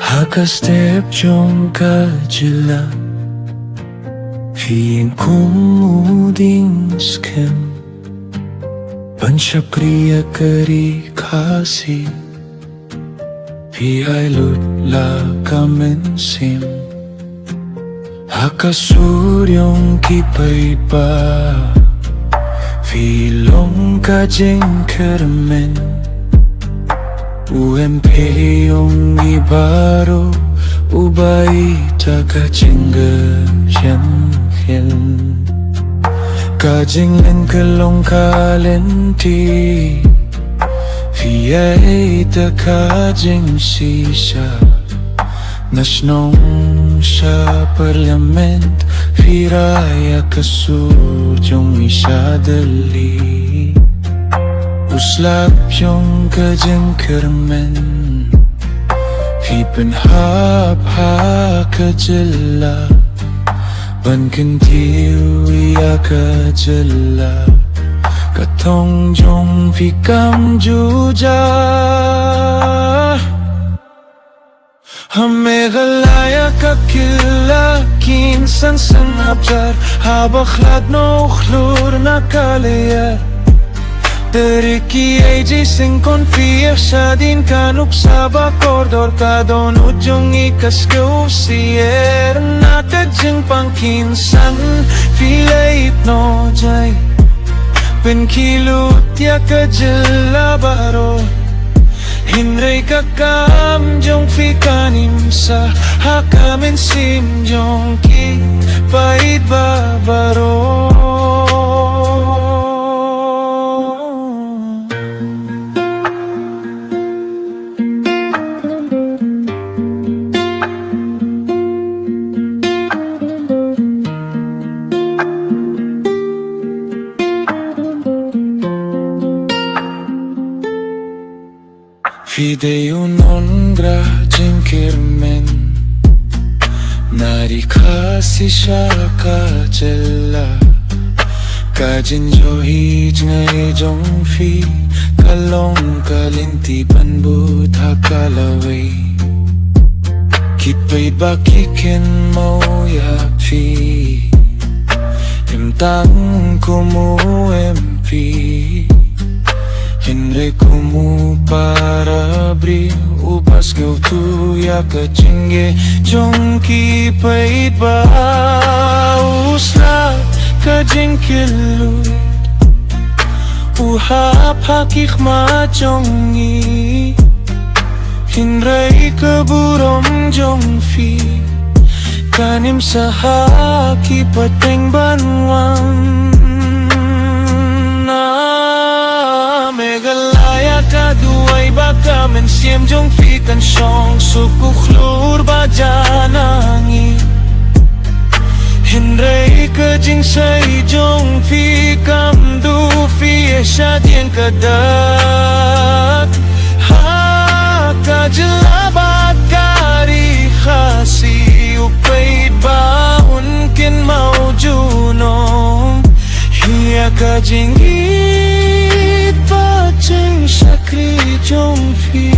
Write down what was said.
Haka-step yung kajila Fi kumuding skem Panchakriya kari kasi Fi ay lutla kamensim Haka-suryong kipay ba Fi long kajing kermen UMP yung ibaro Ubay takachinga syanhil Kajinglen kalong kalenti Fiyay takajing sisa Nasnong sa parlament Firaya kasudyong isadali Uslap yung kajing kermen Fi penhap-hap kajela Ban kentiu ya kajela Katong jong fi kam juja Hame galaya kakila Kinsan sanabjar Habakhlad no ukhlur na kaliyar Dari kiai jising konfier Sadin kanuk sabak kordor Kadon ujung ikas keusier Natajeng pangkinsan Filait no jay Penkilut ya kajela baro Hinray kakam jong fikanim sa Hakamin sim jong ki Pait babaro Fideo non gracin kermen Nari kasi siya kajela Kajin jo hij ngay jong fi Kalong kalinti panbut hakalaway Kipay bakikin mo yak fi Himtang kumu MP Hinre kumu para bri Upas kau tu ya kachinge Jongki pait ba Usla kajing kilu Uhap hakik ma jongi Hinre keburom jongfi Kanim sahaki pateng banwang Megalaya kaduay baka mensiem jong fi kan syong Sukukhlur ba janangi Hinray kajing say jong fi kam du fi esya dien kadak Ha kajelabat kari khasi Upait ba unkin mau junong Hiya kajing Paching sakri jong fi